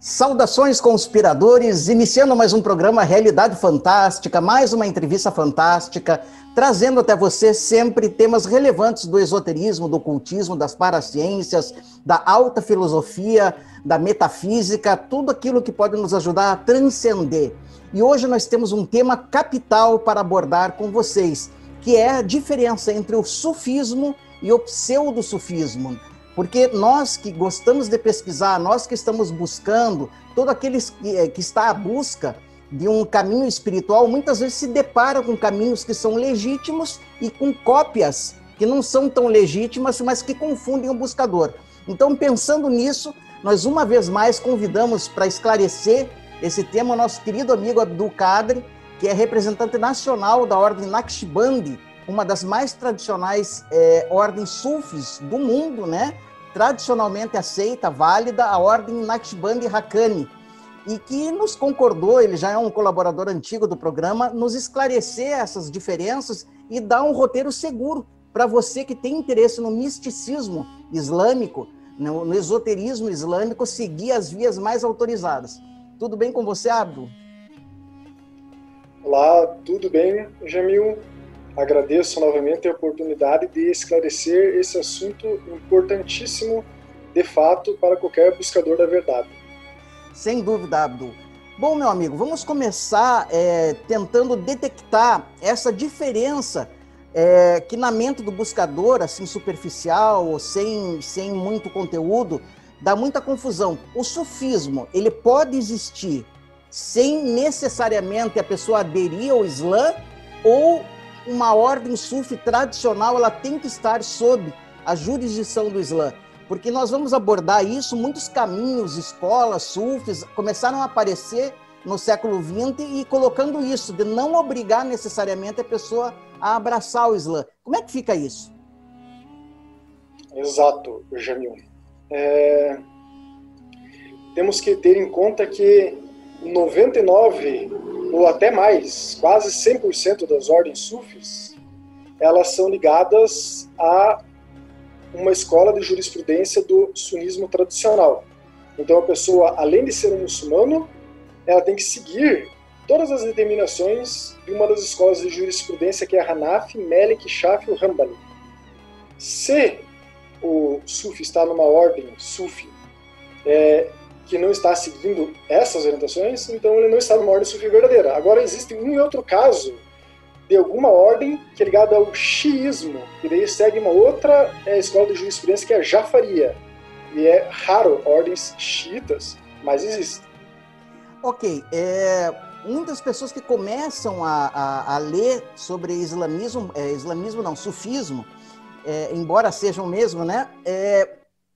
Saudações, conspiradores, iniciando mais um programa Realidade Fantástica, mais uma entrevista fantástica, trazendo até você sempre temas relevantes do esoterismo, do ocultismo, das paraciências, da alta filosofia, da metafísica, tudo aquilo que pode nos ajudar a transcender. E hoje nós temos um tema capital para abordar com vocês, que é a diferença entre o sufismo e o pseudo-sufismo. Porque nós que gostamos de pesquisar, nós que estamos buscando, todo aquele que está à busca de um caminho espiritual, muitas vezes se depara com caminhos que são legítimos e com cópias que não são tão legítimas, mas que confundem o buscador. Então, pensando nisso, nós uma vez mais convidamos para esclarecer esse tema o nosso querido amigo Abdul Qadir, que é representante nacional da Ordem Naqshbandi, uma das mais tradicionais ordens sufis do mundo, né? Tradicionalmente aceita, válida, a Ordem Naqshbandi Haqqani, e que nos concordou, ele já é um colaborador antigo do programa, nos esclarecer essas diferenças e dar um roteiro seguro para você que tem interesse no misticismo islâmico, no esoterismo islâmico, seguir as vias mais autorizadas. Tudo bem com você, Abdul? Olá, tudo bem, Jamil? Agradeço novamente a oportunidade de esclarecer esse assunto importantíssimo, de fato, para qualquer buscador da verdade. Sem dúvida, Abdul. Bom, meu amigo, vamos começar tentando detectar essa diferença que na mente do buscador, assim, superficial, sem muito conteúdo, dá muita confusão. O sufismo, ele pode existir sem necessariamente a pessoa aderir ao Islã, ou uma ordem sufi tradicional, ela tem que estar sob a jurisdição do Islã? Porque nós vamos abordar isso, muitos caminhos, escolas, sufis, começaram a aparecer no século XX e colocando isso, de não obrigar necessariamente a pessoa a abraçar o Islã. Como é que fica isso? Exato, Jamil. Temos que ter em conta que 99 ou até mais, quase 100% das ordens sufis, elas são ligadas a uma escola de jurisprudência do sunismo tradicional. Então a pessoa, além de ser um muçulmano, ela tem que seguir todas as determinações de uma das escolas de jurisprudência, que é a Hanafi, Malik, Shafi e Hanbali. Se o sufi está numa ordem sufi que não está seguindo essas orientações, então ele não está numa ordem sufi verdadeira. Agora, existe um e outro caso de alguma ordem que é ligada ao xiismo, que daí segue uma outra escola de jurisprudência, que é a Jafaria. E é raro ordens xiitas, mas existe. Ok, muitas pessoas que começam a ler sobre islamismo, sufismo, embora sejam mesmo, né?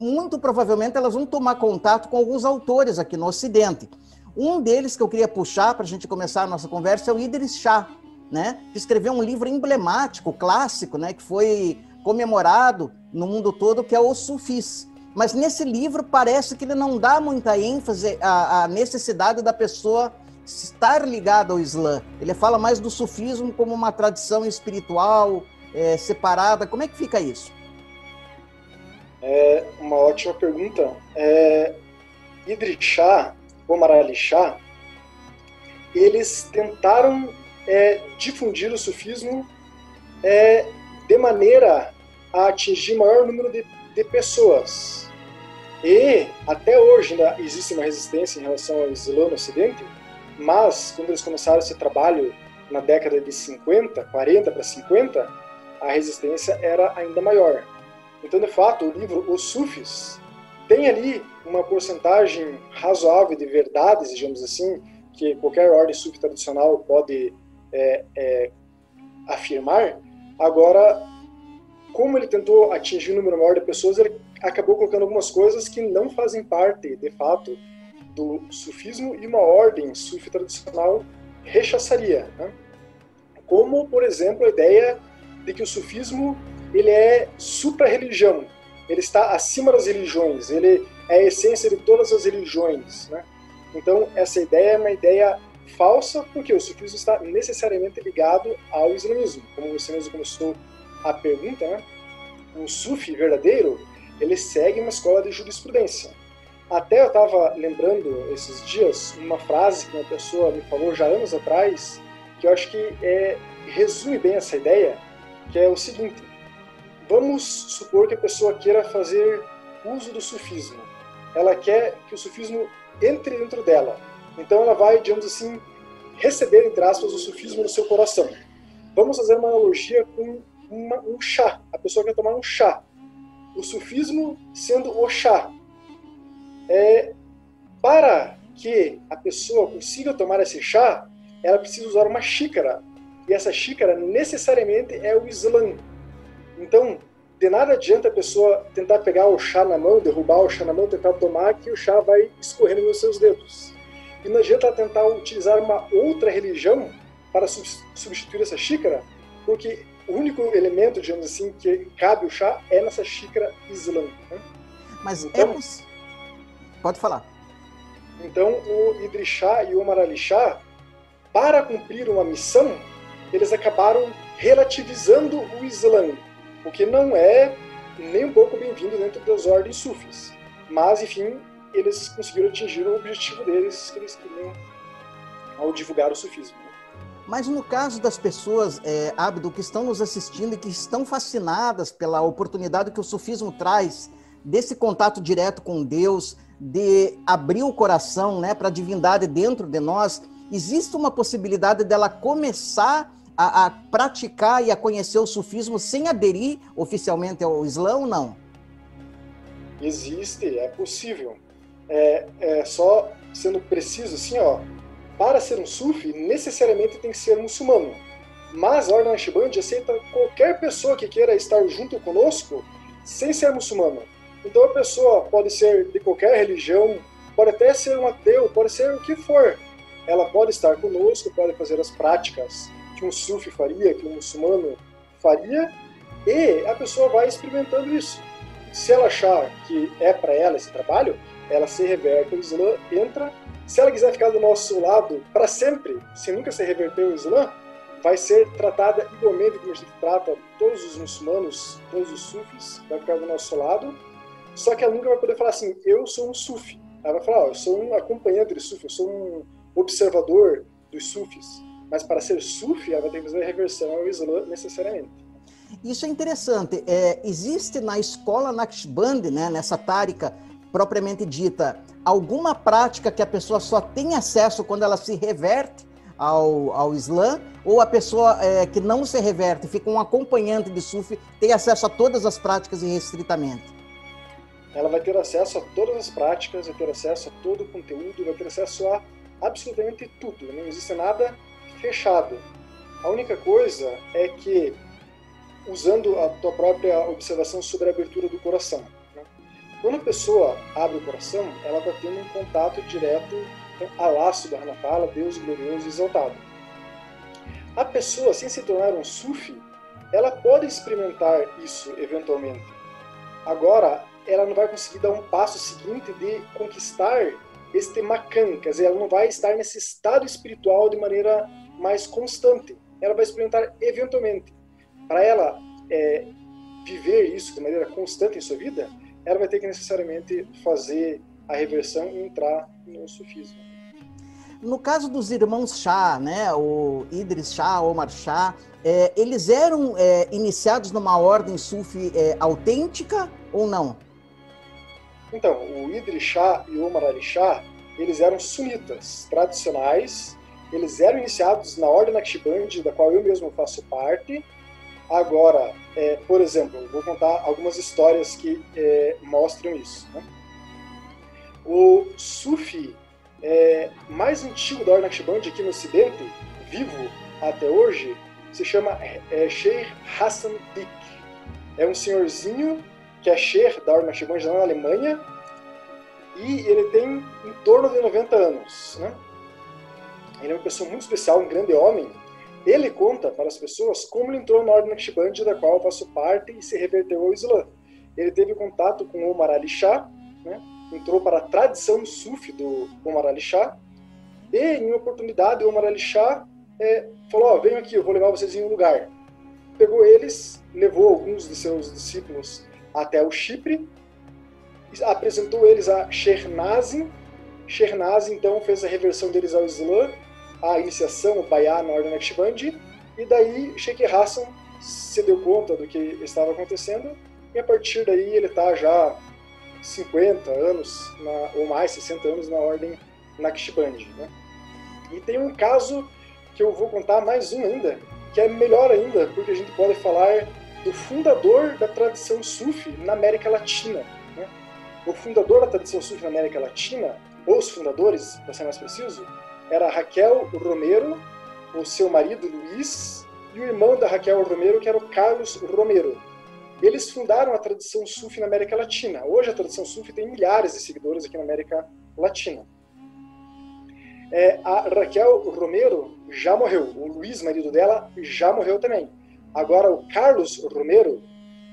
Muito provavelmente elas vão tomar contato com alguns autores aqui no Ocidente. Um deles que eu queria puxar para a gente começar a nossa conversa é o Idris Shah, né? Que escreveu um livro emblemático, clássico, né? Que foi comemorado no mundo todo, que é Os Sufis. Mas nesse livro parece que ele não dá muita ênfase à necessidade da pessoa estar ligada ao Islã. Ele fala mais do sufismo como uma tradição espiritual separada. Como é que fica isso? É uma ótima pergunta. Idris Shah, Omar Ali Shah, eles tentaram difundir o sufismo de maneira a atingir maior número de pessoas. E até hoje ainda existe uma resistência em relação ao Islã no Ocidente, mas quando eles começaram esse trabalho na década de 50, 40 para 50, a resistência era ainda maior. Então, de fato, o livro Os Sufis tem ali uma porcentagem razoável de verdades, digamos assim, que qualquer ordem sufi tradicional pode afirmar. Agora, como ele tentou atingir um número maior de pessoas, ele acabou colocando algumas coisas que não fazem parte, de fato, do sufismo, e uma ordem sufi tradicional rechaçaria, né? Como, por exemplo, a ideia de que o sufismo ele é supra-religião, ele está acima das religiões, ele é a essência de todas as religiões, né? Então, essa ideia é uma ideia falsa, porque o sufismo está necessariamente ligado ao islamismo. Como você mesmo começou a pergunta, né? O sufi verdadeiro, ele segue uma escola de jurisprudência. Até eu estava lembrando esses dias uma frase que uma pessoa me falou já anos atrás, que eu acho que resume bem essa ideia, que é o seguinte: vamos supor que a pessoa queira fazer uso do sufismo. Ela quer que o sufismo entre dentro dela. Então ela vai, digamos assim, receber, entre aspas, o sufismo no seu coração. Vamos fazer uma analogia com um chá. A pessoa quer tomar um chá. O sufismo sendo o chá. Para que a pessoa consiga tomar esse chá, ela precisa usar uma xícara. E essa xícara necessariamente é o Islã. Então, de nada adianta a pessoa tentar pegar o chá na mão, derrubar o chá na mão, tentar tomar, que o chá vai escorrendo nos seus dedos. E não adianta ela tentar utilizar uma outra religião para substituir essa xícara, porque o único elemento, digamos assim, que cabe o chá é nessa xícara Islã. Né? Mas então, pode falar. Então, o Idris Shah e o Omar Ali Shah, para cumprir uma missão, eles acabaram relativizando o Islã, o que não é nem um pouco bem-vindo dentro das ordens sufis. Mas, enfim, eles conseguiram atingir o objetivo deles, que eles queriam ao divulgar o sufismo. Mas no caso das pessoas, Abdo, que estão nos assistindo e que estão fascinadas pela oportunidade que o sufismo traz, desse contato direto com Deus, de abrir o coração, né, para a divindade dentro de nós, existe uma possibilidade dela começar a praticar e a conhecer o sufismo sem aderir oficialmente ao Islã ou não? Existe, é possível. Só sendo preciso, assim, para ser um sufi, necessariamente tem que ser muçulmano. Mas a Ordem Naqshbandi aceita qualquer pessoa que queira estar junto conosco sem ser muçulmano. Então a pessoa pode ser de qualquer religião, pode até ser um ateu, pode ser o que for. Ela pode estar conosco, pode fazer as práticas que um sufi faria, que um muçulmano faria, e a pessoa vai experimentando isso. Se ela achar que é para ela esse trabalho, ela se reverte ao Islã, entra. Se ela quiser ficar do nosso lado para sempre, sem nunca se reverter ao Islã, vai ser tratada igualmente como a gente trata todos os muçulmanos, todos os sufis, vai ficar do nosso lado. Só que ela nunca vai poder falar assim, eu sou um sufi. Ela vai falar, eu sou um acompanhante de sufi, eu sou um observador dos sufis. Mas para ser sufi, ela vai ter que fazer a reversão ao Islã necessariamente. Isso é interessante. Existe na escola Naqshbandi, né, nessa tárika propriamente dita, alguma prática que a pessoa só tem acesso quando ela se reverte ao Islã? Ou a pessoa que não se reverte, fica um acompanhante de sufi, tem acesso a todas as práticas irrestritamente? Ela vai ter acesso a todas as práticas, vai ter acesso a todo o conteúdo, vai ter acesso a absolutamente tudo. Não existe nada fechado. A única coisa é que, usando a tua própria observação sobre a abertura do coração, né? Quando a pessoa abre o coração, ela está tendo um contato direto com Allah subhanahu wa ta'ala, Deus glorioso e exaltado. A pessoa, sem se tornar um sufi, ela pode experimentar isso eventualmente. Agora, ela não vai conseguir dar um passo seguinte de conquistar este makan, quer dizer, ela não vai estar nesse estado espiritual de maneira mais constante. Ela vai experimentar eventualmente. Para ela viver isso de maneira constante em sua vida, ela vai ter que necessariamente fazer a reversão e entrar no sufismo. No caso dos irmãos Shah, né, o Idris Shah, Omar Shah, eles eram iniciados numa ordem sufi autêntica ou não? Então, o Idris Shah e o Omar Ali Shah, eles eram sunitas tradicionais, eles eram iniciados na Ordem Naqshbandi, da qual eu mesmo faço parte. Agora, por exemplo, vou contar algumas histórias que mostram isso, né? O sufi mais antigo da Ordem Naqshbandi aqui no Ocidente, vivo até hoje, se chama Sheikh Hassan Dik. É um senhorzinho que é Sheikh da Ordem Naqshbandi na Alemanha, e ele tem em torno de 90 anos, né? Ele é uma pessoa muito especial, um grande homem. Ele conta para as pessoas como ele entrou na Ordem Naqshbandi, da qual eu faço parte, e se reverteu ao Islã. Ele teve contato com o Omar Ali Shah, né? Entrou para a tradição sufi do Omar Ali Shah, e em uma oportunidade o Omar Ali Shah falou, venham aqui, eu vou levar vocês em um lugar. Pegou eles, levou alguns de seus discípulos até o Chipre, apresentou eles a Shernazin. Shernazin, então, fez a reversão deles ao Islã, a iniciação, o Bayá na Ordem Naqshbandi, e daí Sheikh Hassan se deu conta do que estava acontecendo, e a partir daí ele está já 50 anos, ou mais, 60 anos na Ordem Naqshbandi, né? E tem um caso que eu vou contar, mais um ainda, que é melhor ainda, porque a gente pode falar do fundador da tradição Sufi na América Latina, né? O fundador da tradição Sufi na América Latina, ou os fundadores, para ser mais preciso, era Raquel Romero, o seu marido Luiz, e o irmão da Raquel Romero, que era o Carlos Romero. Eles fundaram a tradição Sufi na América Latina. Hoje a tradição Sufi tem milhares de seguidores aqui na América Latina. A Raquel Romero já morreu, o Luiz, marido dela, já morreu também. Agora o Carlos Romero,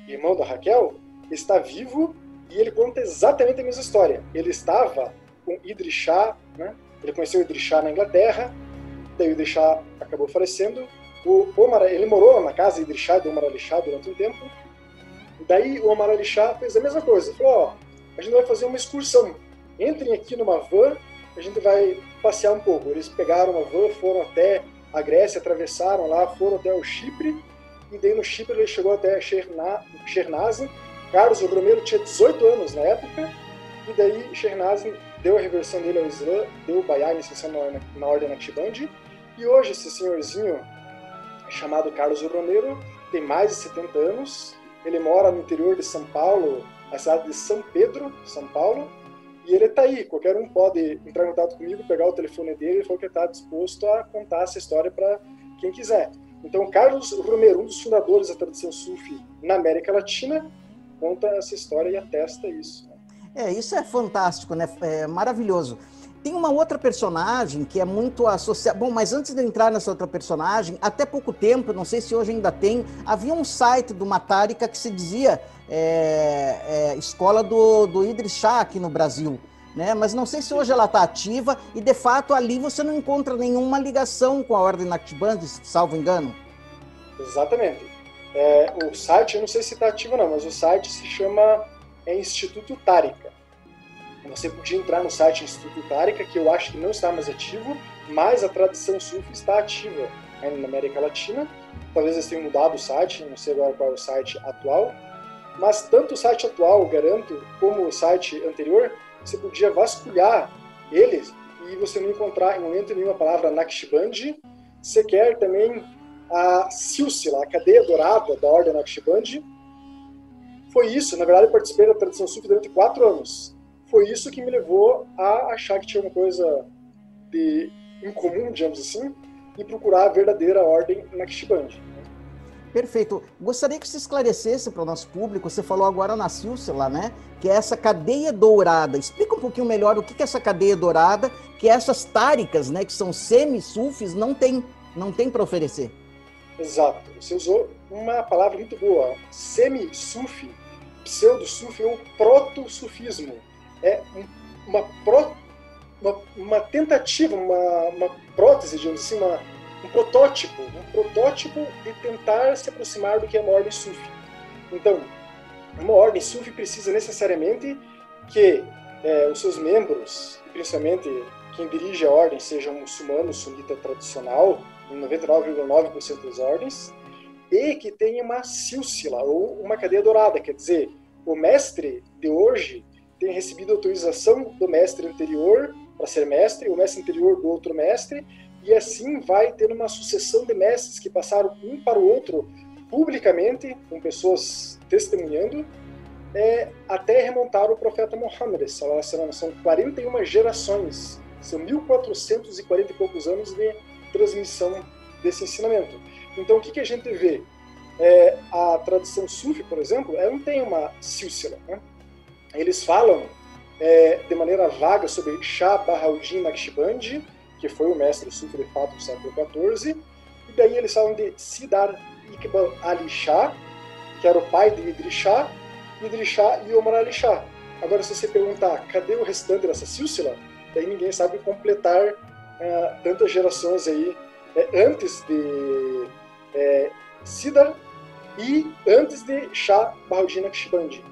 irmão da Raquel, está vivo e ele conta exatamente a mesma história. Ele estava com Idris Shah, né? Ele conheceu o Idris Shah na Inglaterra, daí o Idris Shah acabou falecendo. Ele morou na casa de Idris Shah, de Omar Ali Shah, durante um tempo. Daí o Omar Ali Shah fez a mesma coisa. Falou, a gente vai fazer uma excursão. Entrem aqui numa van, a gente vai passear um pouco. Eles pegaram uma van, foram até a Grécia, atravessaram lá, foram até o Chipre, e daí no Chipre ele chegou até Shernazin. Carlos Romero tinha 18 anos na época, e daí Shernazin deu a reversão dele ao Islã, deu o Bayá, iniciação na Ordem Naqshbandi, e hoje esse senhorzinho, chamado Carlos Romero, tem mais de 70 anos, ele mora no interior de São Paulo, na cidade de São Pedro, São Paulo, e ele está aí, qualquer um pode entrar em contato comigo, pegar o telefone dele, e falou que está disposto a contar essa história para quem quiser. Então, Carlos Romero, um dos fundadores da tradição Sufi na América Latina, conta essa história e atesta isso. Isso é fantástico, né? É maravilhoso. Tem uma outra personagem que é muito associada... Bom, mas antes de eu entrar nessa outra personagem, até pouco tempo, não sei se hoje ainda tem, havia um site do Matarica que se dizia escola do Idris Shah aqui no Brasil, né? Mas não sei se hoje ela está ativa e, de fato, ali você não encontra nenhuma ligação com a Ordem Naqshbandi, salvo engano. Exatamente. O site, eu não sei se está ativo não, mas o site se chama Instituto Tariqa. Você podia entrar no site Instituto Tariqa, que eu acho que não está mais ativo, mas a tradição Sufi está ativa ainda na América Latina. Talvez eles tenham mudado o site, não sei agora qual é o site atual, mas tanto o site atual, garanto, como o site anterior, você podia vasculhar eles e você não encontrar em momento nenhum a palavra Naqshbandi, sequer também a Silsila, a cadeia dourada da Ordem Naqshbandi. Foi isso, na verdade eu participei da tradição Sufi durante 4 anos. Foi isso que me levou a achar que tinha uma coisa de incomum, digamos assim, e procurar a verdadeira Ordem Naqshbandi. Perfeito. Gostaria que você esclarecesse para o nosso público, você falou agora na Silsila, né? Que é essa cadeia dourada. Explica um pouquinho melhor o que é essa cadeia dourada, que essas táricas, né, que são semi-sufis, não tem para oferecer. Exato. Você usou uma palavra muito boa. Semi-sufi, pseudo-sufi ou proto-sufismo. É uma tentativa, uma prótese, digamos assim, um protótipo de tentar se aproximar do que é uma ordem Sufi. Então, uma ordem Sufi precisa necessariamente que os seus membros, principalmente quem dirige a ordem, seja um muçulmano sunita tradicional, em 99,9% das ordens, e que tenha uma silsila, ou uma cadeia dourada, quer dizer, o mestre de hoje tem recebido autorização do mestre anterior para ser mestre, o mestre anterior do outro mestre, e assim vai ter uma sucessão de mestres que passaram um para o outro publicamente, com pessoas testemunhando, até remontar o profeta Muhammad. São 41 gerações, são 1440 e poucos anos de transmissão desse ensinamento. Então o que a gente vê? A tradição Sufi, por exemplo, ela não tem uma silsila, né? Eles falam de maneira vaga sobre Shah Bahauddin Naqshbandi, que foi o mestre Sufi de fato do século XIV, e daí eles falam de Siddar Iqbal Ali Shah, que era o pai de Idris Shah e Omar Ali Shah. Agora, se você perguntar cadê o restante dessa silsila, daí ninguém sabe completar tantas gerações aí antes de Siddar e antes de Shah Bahauddin Naqshbandi.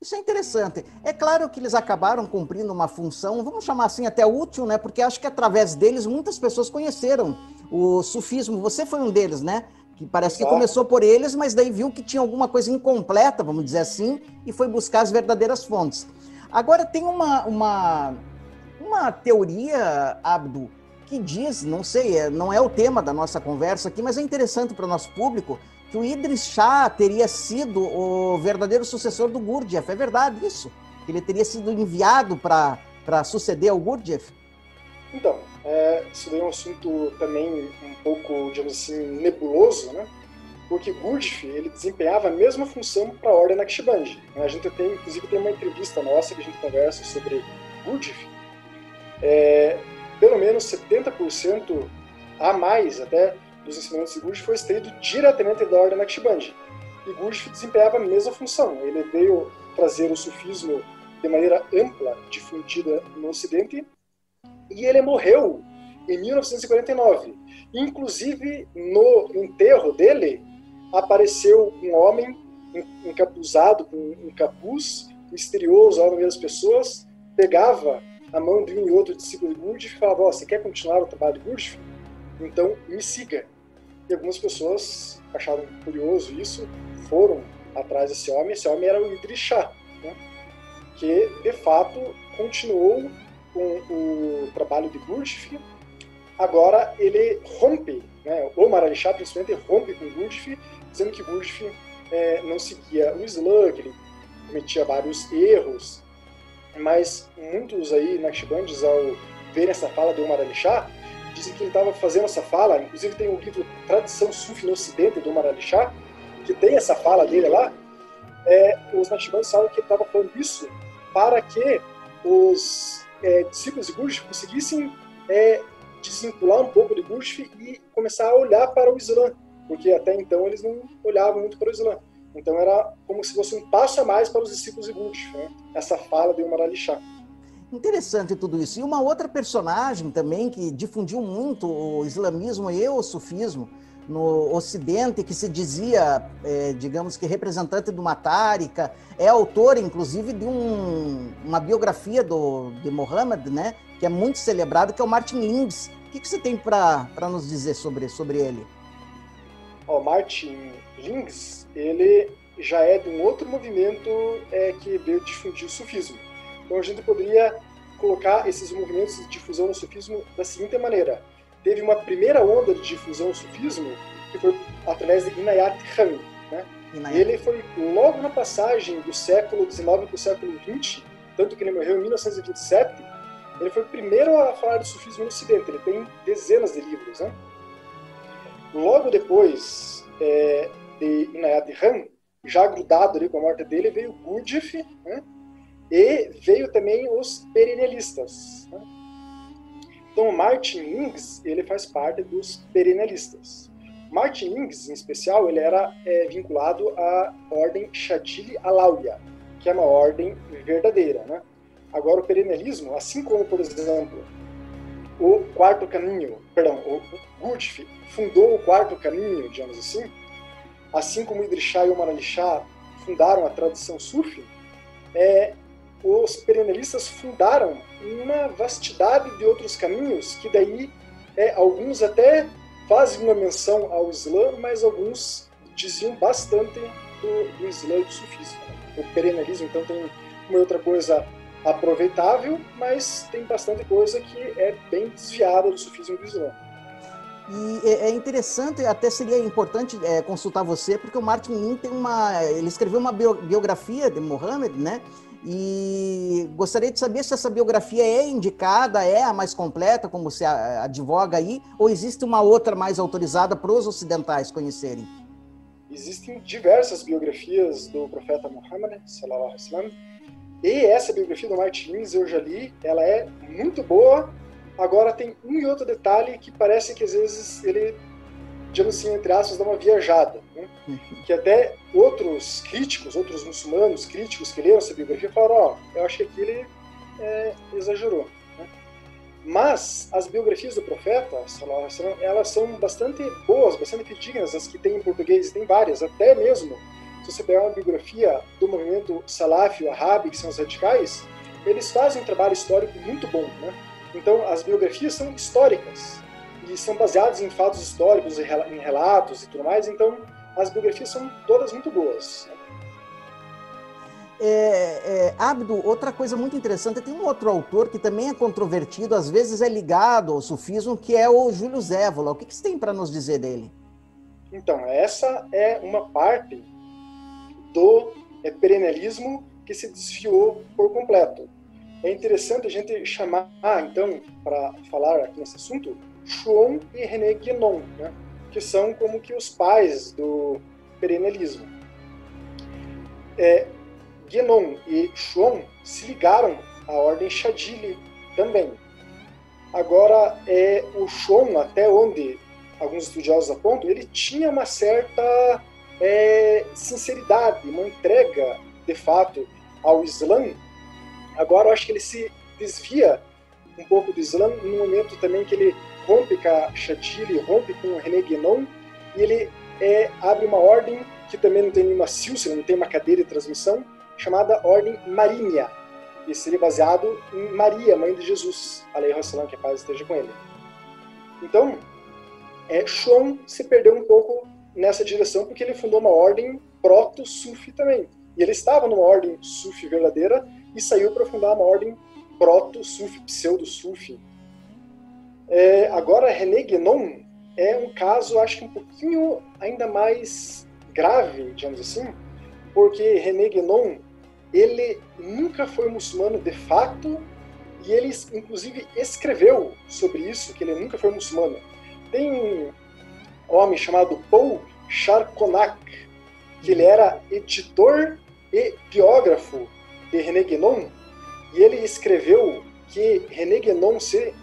Isso é interessante. É claro que eles acabaram cumprindo uma função, vamos chamar assim, até útil, né? Porque acho que através deles muitas pessoas conheceram o sufismo. Você foi um deles, né? Que parece que começou por eles, mas daí viu que tinha alguma coisa incompleta, vamos dizer assim, e foi buscar as verdadeiras fontes. Agora, tem uma teoria, Abdo, que diz, não sei, não é o tema da nossa conversa aqui, mas é interessante para o nosso público, que o Idris Shah teria sido o verdadeiro sucessor do Gurdjieff. É verdade isso? Que ele teria sido enviado para suceder ao Gurdjieff? Então, isso daí é um assunto também um pouco, digamos assim, nebuloso, né? Porque Gurdjieff, ele desempenhava a mesma função para a Ordem Naqshbandi. A gente inclusive tem uma entrevista nossa que a gente conversa sobre Gurdjieff. Pelo menos 70% a mais até dos ensinamentos de Gurdjieff foi extraído diretamente da Ordem Naqshbandi. E Gurdjieff desempenhava a mesma função. Ele veio trazer o sufismo de maneira ampla, difundida no Ocidente, e ele morreu em 1949. Inclusive, no enterro dele, apareceu um homem encapuzado com um capuz misterioso ao meio das pessoas, pegava a mão de um e outro discípulo de Gurdjieff e falava: você quer continuar o trabalho de Gurdjieff? Então me siga. E algumas pessoas acharam curioso isso, foram atrás desse homem. Esse homem era o Idris Shah, né? Que de fato continuou com o trabalho de Gurdjieff. Agora ele rompe, né? O Omar Ali Shah principalmente rompe com Gurdjieff, dizendo que Gurdjieff não seguia o Islã, que ele cometia vários erros. Mas muitos aí Naqshbandis, ao ver essa fala de Omar Ali Shah, dizem que ele estava fazendo essa fala, inclusive tem um livro Tradição Sufi no Ocidente, do Omar Ali Shah, que tem essa fala dele lá. Os Naqshbandis falam que ele estava falando isso para que os discípulos de Gurdjieff conseguissem desvincular um pouco de Gurdjieff e começar a olhar para o Islã, porque até então eles não olhavam muito para o Islã. Então era como se fosse um passo a mais para os discípulos de Gurdjieff, né? Essa fala de Omar Ali Shah. Interessante tudo isso. E uma outra personagem também que difundiu muito o islamismo e o sufismo no Ocidente, que se dizia, digamos que representante de uma tárika, é autor, inclusive, de uma biografia de Muhammad, né, que é muito celebrado, que é o Martin Lings. O que você tem para nos dizer sobre ele? O Martin Lings, ele já é de um outro movimento que veio difundir o sufismo. Então a gente poderia colocar esses movimentos de difusão no sufismo da seguinte maneira. Teve uma primeira onda de difusão no sufismo, que foi através de Inayat Khan, né? Ele foi logo na passagem do século XIX para o século XX, tanto que ele morreu em 1927, ele foi o primeiro a falar de sufismo no Ocidente. Ele tem dezenas de livros, né? Logo depois de Inayat Khan, já grudado ali com a morte dele, veio Gurdjieff, né? E veio também os perennialistas, né? Então, Martin Lings, ele faz parte dos perennialistas. Martin Lings, em especial, ele era vinculado à ordem Shadili Alauya, que é uma ordem verdadeira, né? Agora, o perennialismo, assim como, por exemplo, o Gurdjieff fundou o quarto caminho, digamos assim como Idris Shah e Omar Ali Shah fundaram a tradição sufi, os perennialistas fundaram uma vastidade de outros caminhos, que daí alguns até fazem uma menção ao Islã, mas alguns diziam bastante do Islã e do sufismo. O perennialismo, então, tem uma outra coisa aproveitável, mas tem bastante coisa que é bem desviada do sufismo e do Islã. E é interessante, até seria importante consultar você, porque o Martin Lings ele escreveu uma biografia de Muhammad, né? E gostaria de saber se essa biografia é indicada, é a mais completa, como você advoga aí, ou existe uma outra mais autorizada para os ocidentais conhecerem? Existem diversas biografias do profeta Muhammad, sallallahu alaihi wasallam, e essa biografia do Martin Lings eu já li, ela é muito boa. Agora tem um e outro detalhe que parece que às vezes ele, digamos assim, entre aspas, dá uma viajada, né? Que até outros críticos, outros muçulmanos críticos que leram essa biografia falaram: eu acho que aqui ele exagerou, né? Mas as biografias do profeta, sallallahu alaihi wasallam, elas são bastante boas, bastante dignas, as que tem em português, tem várias, até mesmo, se se você pegar uma biografia do movimento Salafi, o Wahhabi, que são os radicais, eles fazem um trabalho histórico muito bom, né? Então, as biografias são históricas e são baseadas em fatos históricos, em relatos e tudo mais. Então, as biografias são todas muito boas. Abdo, outra coisa muito interessante, tem um outro autor que também é controvertido, às vezes é ligado ao sufismo, que é o Júlio Zévola. O que você tem para nos dizer dele? Então, essa é uma parte do perennialismo que se desviou por completo. É interessante a gente chamar, então, para falar aqui nesse assunto, Schwann e René Guénon, né, que são como que os pais do perennialismo. Guénon e Schwann se ligaram à ordem Chadili também. Agora, o Schwann, até onde alguns estudiosos apontam, ele tinha uma certa sinceridade, uma entrega, de fato, ao Islã. Agora, eu acho que ele se desvia um pouco do Islã, no momento também que ele rompe com a Chadili, rompe com o René Guénon, e ele abre uma ordem que também não tem nenhuma sílsila, não tem uma cadeia de transmissão, chamada Ordem Marínia, que seria baseado em Maria, mãe de Jesus, alaihi salam, que a paz esteja com ele. Então, Schwann se perdeu um pouco nessa direção, porque ele fundou uma ordem proto-sufi também. E ele estava numa ordem sufi verdadeira e saiu para fundar uma ordem proto-sufi, pseudo-sufi. Agora, René Guénon é um caso, acho que um pouquinho ainda mais grave, digamos assim, porque René Guénon, ele nunca foi muçulmano de fato, e ele, inclusive, escreveu sobre isso, que ele nunca foi muçulmano. Tem um homem chamado Paul Charconac, que ele era editor e biógrafo de René Guénon, e ele escreveu que René Guénon se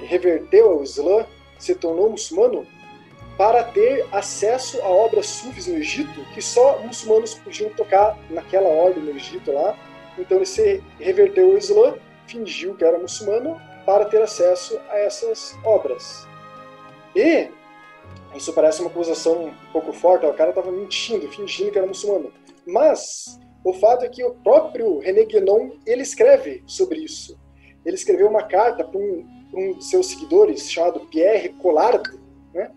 reverteu ao Islã, se tornou muçulmano, para ter acesso a obras sufis no Egito, que só muçulmanos podiam tocar naquela ordem no Egito lá. Então ele se reverteu ao Islã, fingiu que era muçulmano, para ter acesso a essas obras. E isso parece uma acusação um pouco forte, o cara estava mentindo, fingindo que era muçulmano. Mas o fato é que o próprio René Guénon, ele escreve sobre isso. Ele escreveu uma carta para um de seus seguidores, chamado Pierre Collard, né?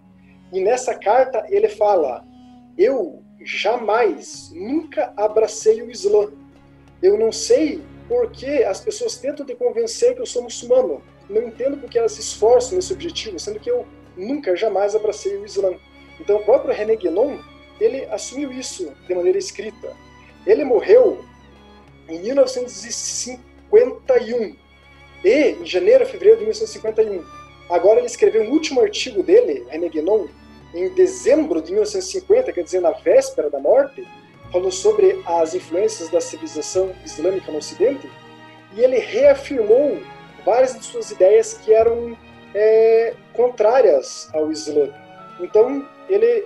E nessa carta ele fala: eu jamais, nunca abracei o Islã. Eu não sei por que as pessoas tentam me convencer que eu sou muçulmano. Não entendo porque elas se esforçam nesse objetivo, sendo que eu nunca, jamais abracei o Islã. Então o próprio René Guénon, ele assumiu isso de maneira escrita. Ele morreu em 1951. E em janeiro, fevereiro de 1951. Agora ele escreveu um último artigo dele, René Guénon, em dezembro de 1950, quer dizer, na véspera da morte, falou sobre as influências da civilização islâmica no Ocidente, e ele reafirmou várias de suas ideias que eram contrárias ao Islã. Então, ele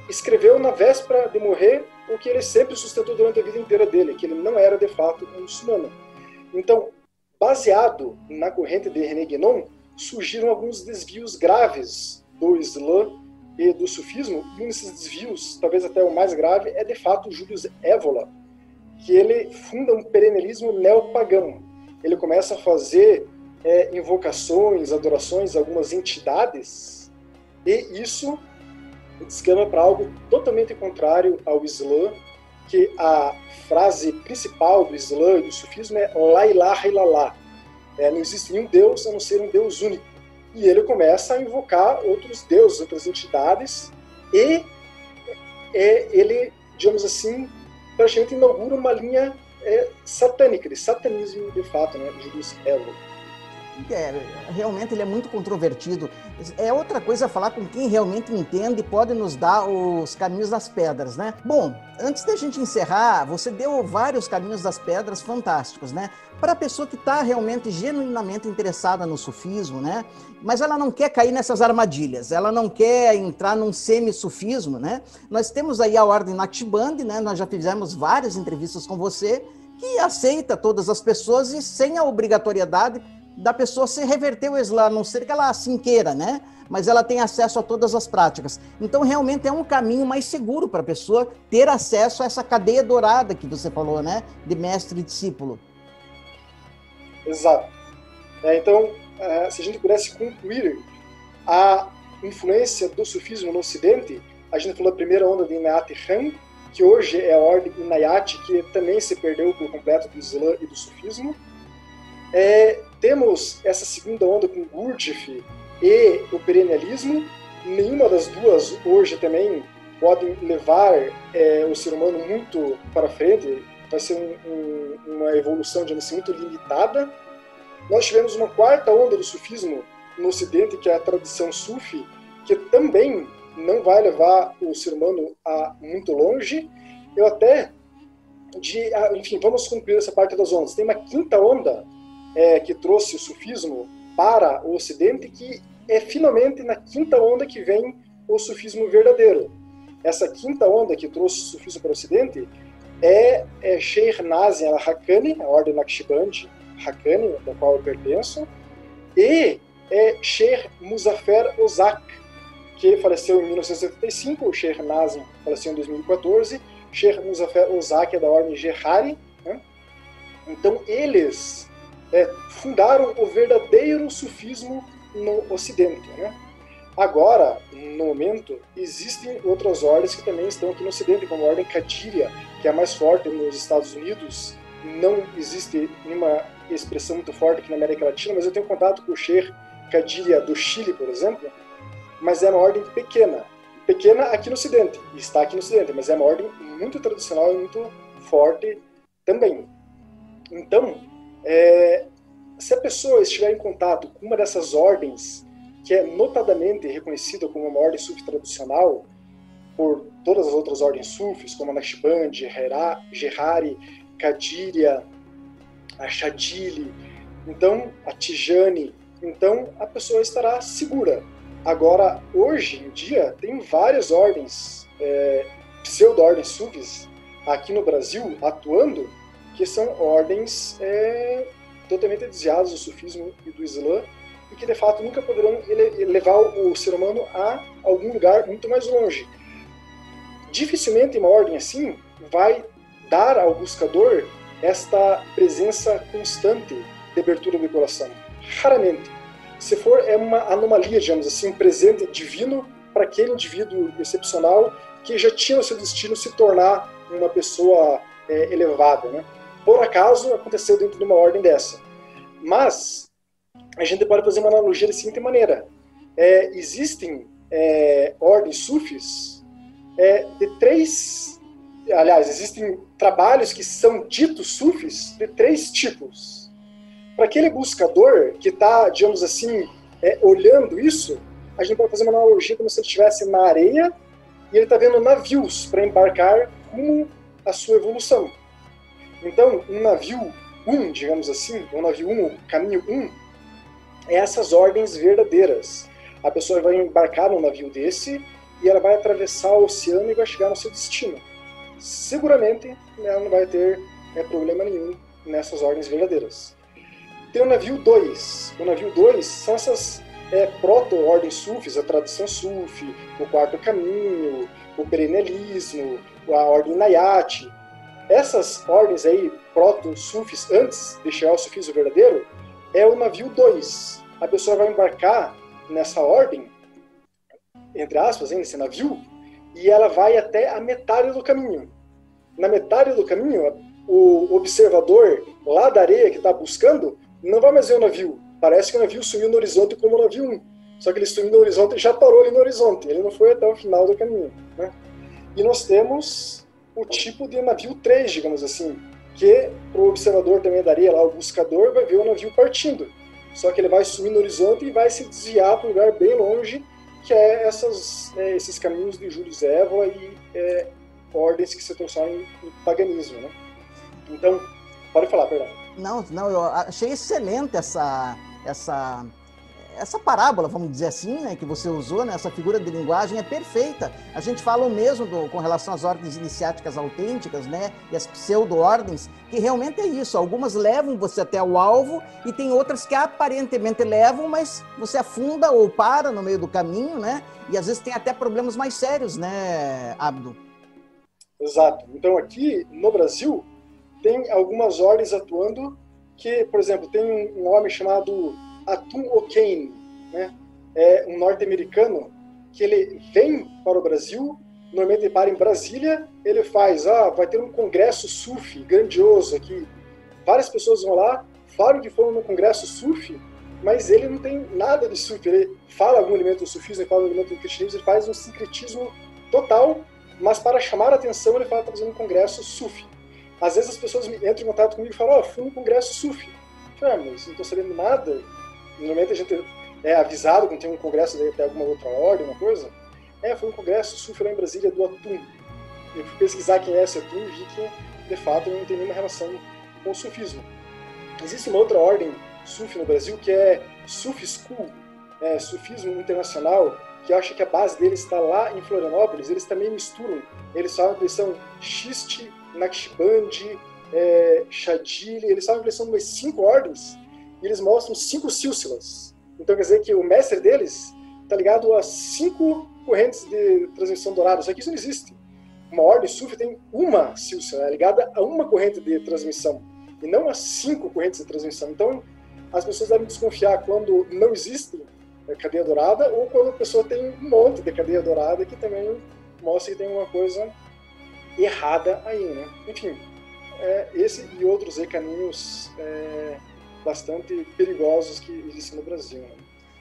escreveu na véspera de morrer o que ele sempre sustentou durante a vida inteira dele, que ele não era, de fato, um muçulmano. Então, baseado na corrente de René Guénon, surgiram alguns desvios graves do Islã e do sufismo, e um desses desvios, talvez até o mais grave, é de fato o Júlio Zévola, que ele funda um perennialismo neopagão. Ele começa a fazer invocações, adorações a algumas entidades, e isso descamba para algo totalmente contrário ao Islã, que a frase principal do Islã e do sufismo é La ilaha illallah. Não existe nenhum Deus a não ser um Deus único. E ele começa a invocar outros deuses, outras entidades, e ele, digamos assim, praticamente inaugura uma linha satânica, de satanismo de fato, né, Júlio Zévola. Realmente ele é muito controvertido. É outra coisa falar com quem realmente entende e pode nos dar os caminhos das pedras, né? Bom, antes da gente encerrar, você deu vários caminhos das pedras fantásticos, né? Para a pessoa que está realmente, genuinamente interessada no sufismo, né? Mas ela não quer cair nessas armadilhas, ela não quer entrar num semi-sufismo, né? Nós temos aí a Ordem Naqshband, né? Nós já fizemos várias entrevistas com você, que aceita todas as pessoas e sem a obrigatoriedade da pessoa se reverter o Islã, a não ser que ela assim queira, né? Mas ela tem acesso a todas as práticas. Então, realmente é um caminho mais seguro para a pessoa ter acesso a essa cadeia dourada que você falou, né? De mestre e discípulo. Exato. Então, se a gente pudesse concluir a influência do sufismo no Ocidente, a gente falou a primeira onda de Inayat Khan, que hoje é a ordem Inayat, que também se perdeu por completo do Islã e do sufismo. Temos essa segunda onda com Gurdjieff e o perennialismo. Nenhuma das duas hoje também podem levar o ser humano muito para frente. Vai ser uma evolução, digamos assim, muito limitada. Nós tivemos uma quarta onda do sufismo no Ocidente, que é a tradição sufi, que também não vai levar o ser humano a muito longe. Enfim, vamos concluir essa parte das ondas. Tem uma quinta onda que trouxe o sufismo para o Ocidente, que é finalmente na quinta onda que vem o sufismo verdadeiro. Essa quinta onda que trouxe o sufismo para o Ocidente é Sheikh Nazim al-Haqqani, a ordem Naqshbandi Haqqani, da qual eu pertenço, e Sheikh Muzaffer Ozak, que faleceu em 1975, o Sheikh Nazim faleceu em 2014, Sheikh Muzaffer Ozak é da ordem Jehari, né? Então eles fundaram o verdadeiro sufismo no Ocidente, né? Agora, no momento, existem outras ordens que também estão aqui no Ocidente, como a ordem Qadiriya, que é a mais forte nos Estados Unidos. Não existe nenhuma expressão muito forte aqui na América Latina, mas eu tenho contato com o Sheikh Qadiriya do Chile, por exemplo, mas é uma ordem pequena. Pequena aqui no Ocidente, e está aqui no Ocidente, mas é uma ordem muito tradicional e muito forte também. Então, se a pessoa estiver em contato com uma dessas ordens, que é notadamente reconhecida como uma ordem sufi tradicional por todas as outras ordens sufis, como a Naqshbandi, Jehari, Qadiriya, a Shadili, então a Tijani, então a pessoa estará segura. Agora, hoje em dia, tem várias ordens, pseudo-ordens sufis, aqui no Brasil, atuando, que são ordens totalmente desviadas do sufismo e do Islã, e que de fato nunca poderão levar o ser humano a algum lugar muito mais longe. Dificilmente uma ordem assim vai dar ao buscador esta presença constante de abertura do coração. Raramente. Se for, é uma anomalia, digamos assim, um presente divino para aquele indivíduo excepcional que já tinha o seu destino se tornar uma pessoa elevada, né? Por acaso aconteceu dentro de uma ordem dessa. Mas a gente pode fazer uma analogia da seguinte maneira. Existem ordens sufis de três... Aliás, existem trabalhos que são ditos sufis de três tipos. Para aquele buscador que está, digamos assim, olhando isso, a gente pode fazer uma analogia como se ele estivesse na areia e ele está vendo navios para embarcar rumo à sua evolução. Então, um navio digamos assim, um navio o caminho é essas ordens verdadeiras. A pessoa vai embarcar num navio desse e ela vai atravessar o oceano e vai chegar no seu destino. Seguramente ela não vai ter problema nenhum nessas ordens verdadeiras. Tem o navio 2. O navio 2 são essas proto-ordens sufis, a tradição sufi, o quarto caminho, o perennialismo, a ordem Inayat. Essas ordens aí, proto-sufis, antes de chegar ao sufismo verdadeiro, é o navio 2. A pessoa vai embarcar nessa ordem, entre aspas, nesse navio, e ela vai até a metade do caminho. Na metade do caminho, o observador lá da areia que está buscando não vai mais ver o navio. Parece que o navio sumiu no horizonte como o navio 1. Só que ele sumiu no horizonte e já parou ali no horizonte. Ele não foi até o final do caminho, né? E nós temos o tipo de navio 3, digamos assim, que o observador também da areia, lá, o buscador, vai ver o navio partindo. Só que ele vai sumir no horizonte e vai se desviar para um lugar bem longe, que é esses caminhos de Júlio Zévola e ordens que se transformam em paganismo, né? Então, pode falar, perdão. Não, eu achei excelente essa parábola, vamos dizer assim, né, que você usou, né, essa figura de linguagem é perfeita. A gente fala o mesmo com relação às ordens iniciáticas autênticas, né, e as pseudo-ordens, que realmente é isso. Algumas levam você até o alvo e tem outras que aparentemente levam, mas você afunda ou para no meio do caminho, né, e às vezes tem até problemas mais sérios, né, Abdo? Exato. Então, aqui no Brasil, tem algumas ordens atuando que, por exemplo, tem um homem chamado Atum O'Kane, né? É um norte-americano que ele vem para o Brasil, normalmente ele para em Brasília, ele faz, vai ter um congresso sufi grandioso aqui. Várias pessoas vão lá, falam que foram no congresso sufi, mas ele não tem nada de sufi. Ele fala algum elemento do sufismo, ele fala algum elemento do cristianismo, ele faz um sincretismo total, mas para chamar a atenção ele fala que está fazendo um congresso sufi. Às vezes as pessoas entram em contato comigo e falam, fui no congresso sufi. Eu falo, mas não estou sabendo nada. Normalmente a gente é avisado quando tem um congresso de alguma outra ordem, uma coisa. Foi um congresso sufi lá em Brasília do Atum. Eu fui pesquisar quem é esse Atum e vi que, de fato, não tem nenhuma relação com o sufismo. Existe uma outra ordem sufi no Brasil que é Sufi School, Sufismo Internacional, que eu acho que a base deles está lá em Florianópolis. Eles também misturam. Eles falam que eles são Chiste, Naqshbandi, Shadili, eles falam que eles são umas 5 ordens e eles mostram 5 sílsilas. Então quer dizer que o mestre deles está ligado a 5 correntes de transmissão dourada, só que isso não existe. Uma ordem sufi tem uma sílsila, ligada a uma corrente de transmissão e não a 5 correntes de transmissão. Então as pessoas devem desconfiar quando não existe cadeia dourada ou quando a pessoa tem um monte de cadeia dourada que também mostra que tem uma coisa errada aí, né? Enfim, esse e outros caminhos bastante perigosos que existem no Brasil, né?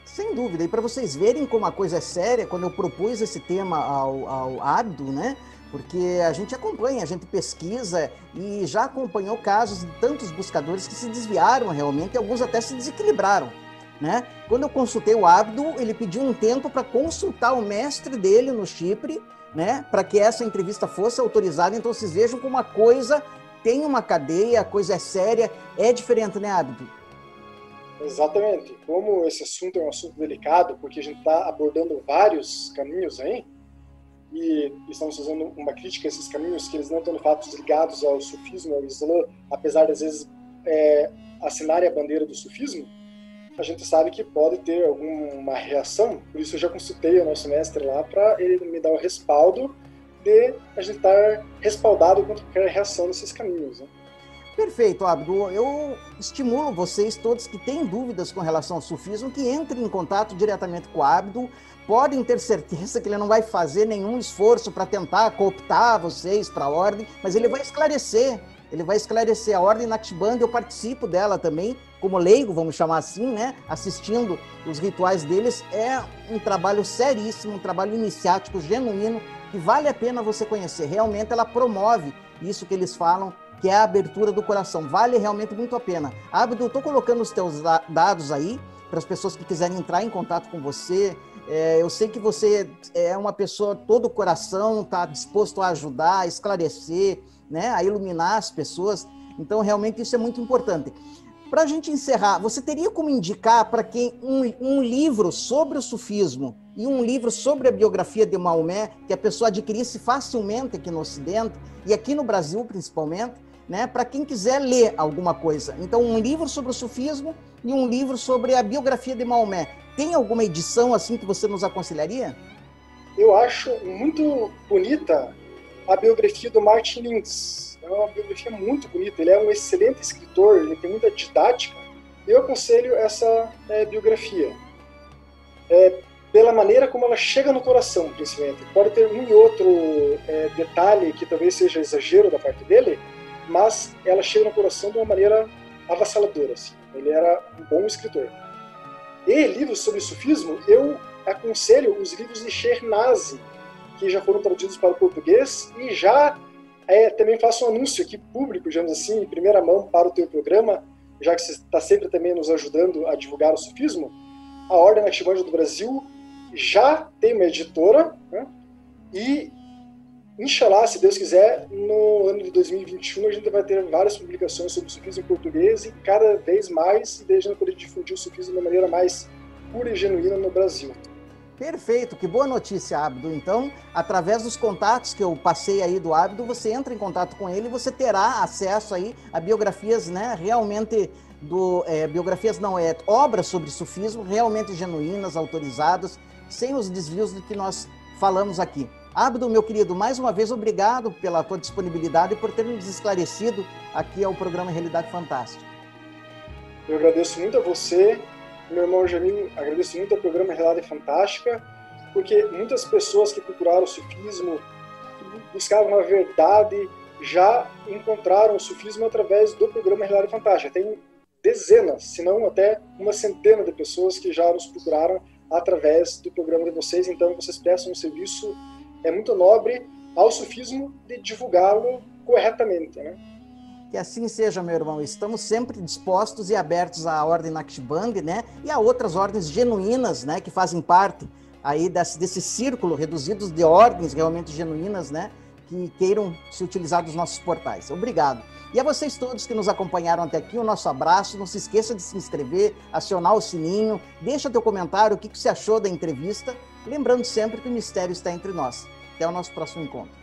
Sem dúvida, e para vocês verem como a coisa é séria, quando eu propus esse tema ao Abdo, né? Porque a gente acompanha, a gente pesquisa e já acompanhou casos de tantos buscadores que se desviaram realmente, e alguns até se desequilibraram, né? Quando eu consultei o Abdo, ele pediu um tempo para consultar o mestre dele no Chipre, né, para que essa entrevista fosse autorizada. Então vocês vejam como a coisa tem uma cadeia, a coisa é séria, é diferente, né, Abdo? Exatamente. Como esse assunto é um assunto delicado, porque a gente está abordando vários caminhos aí, e estamos fazendo uma crítica a esses caminhos que eles não estão de fato ligados ao sufismo, ao Islã, apesar de às vezes assinarem a bandeira do sufismo, a gente sabe que pode ter alguma reação. Por isso eu já consultei o nosso mestre lá para ele me dar o respaldo de a gente estar respaldado contra qualquer reação nesses caminhos, né? Perfeito, Abdo. Eu estimulo vocês todos que têm dúvidas com relação ao sufismo que entrem em contato diretamente com o Abdo. Podem ter certeza que ele não vai fazer nenhum esforço para tentar cooptar vocês para a ordem, mas ele vai esclarecer. Ele vai esclarecer a ordem Naqshbandi, eu participo dela também, como leigo, vamos chamar assim, né? Assistindo os rituais deles. É um trabalho seríssimo, um trabalho iniciático, genuíno, que vale a pena você conhecer. Realmente ela promove isso que eles falam, que é a abertura do coração. Vale realmente muito a pena. Abdo, eu estou colocando os teus dados aí, para as pessoas que quiserem entrar em contato com você. Eu sei que você é uma pessoa todo coração, está disposto a ajudar, a esclarecer, né, a iluminar as pessoas. Então, realmente, isso é muito importante. Para a gente encerrar, você teria como indicar para quem um livro sobre o sufismo e um livro sobre a biografia de Maomé, que a pessoa adquirisse facilmente aqui no Ocidente, e aqui no Brasil, principalmente, né, para quem quiser ler alguma coisa? Então, um livro sobre o sufismo e um livro sobre a biografia de Maomé. Tem alguma edição assim que você nos aconselharia? Eu acho muito bonita a biografia do Martin Lins. É uma biografia muito bonita. Ele é um excelente escritor, ele tem muita didática. Eu aconselho essa biografia. Pela maneira como ela chega no coração, principalmente. Pode ter um e outro detalhe que talvez seja exagero da parte dele, mas ela chega no coração de uma maneira avassaladora. Assim. Ele era um bom escritor. E livros sobre sufismo, eu aconselho os livros de Shernaz, que já foram traduzidos para o português, e já também faço um anúncio aqui público, digamos assim, em primeira mão para o teu programa, já que você está sempre também nos ajudando a divulgar o sufismo. A Ordem Naqshbandi do Brasil já tem uma editora, né? E, inshallah, se Deus quiser, no ano de 2021 a gente vai ter várias publicações sobre o sufismo em português e cada vez mais a gente vai poder difundir o sufismo de uma maneira mais pura e genuína no Brasil. Perfeito, que boa notícia, Abdo. Então, através dos contatos que eu passei aí do Abdo, você entra em contato com ele e você terá acesso aí a biografias, né, realmente obras sobre sufismo realmente genuínas, autorizadas, sem os desvios do que nós falamos aqui. Abdo, meu querido, mais uma vez obrigado pela tua disponibilidade e por ter nos esclarecido aqui ao programa Realidade Fantástica. Eu agradeço muito a você, meu irmão Jamil, agradeço muito ao programa Realidade Fantástica, porque muitas pessoas que procuraram o sufismo, que buscavam a verdade, já encontraram o sufismo através do programa Realidade Fantástica. Tem dezenas, se não até uma centena de pessoas que já nos procuraram através do programa de vocês, então vocês prestam um serviço muito nobre ao sufismo de divulgá-lo corretamente, né? Que assim seja, meu irmão. Estamos sempre dispostos e abertos à Ordem Naqshbandi, né? E a outras ordens genuínas, né? Que fazem parte aí desse círculo reduzido de ordens realmente genuínas, né? Que queiram se utilizar dos nossos portais. Obrigado. E a vocês todos que nos acompanharam até aqui, o nosso abraço. Não se esqueça de se inscrever, acionar o sininho, deixa teu comentário, o que você achou da entrevista. Lembrando sempre que o mistério está entre nós. Até o nosso próximo encontro.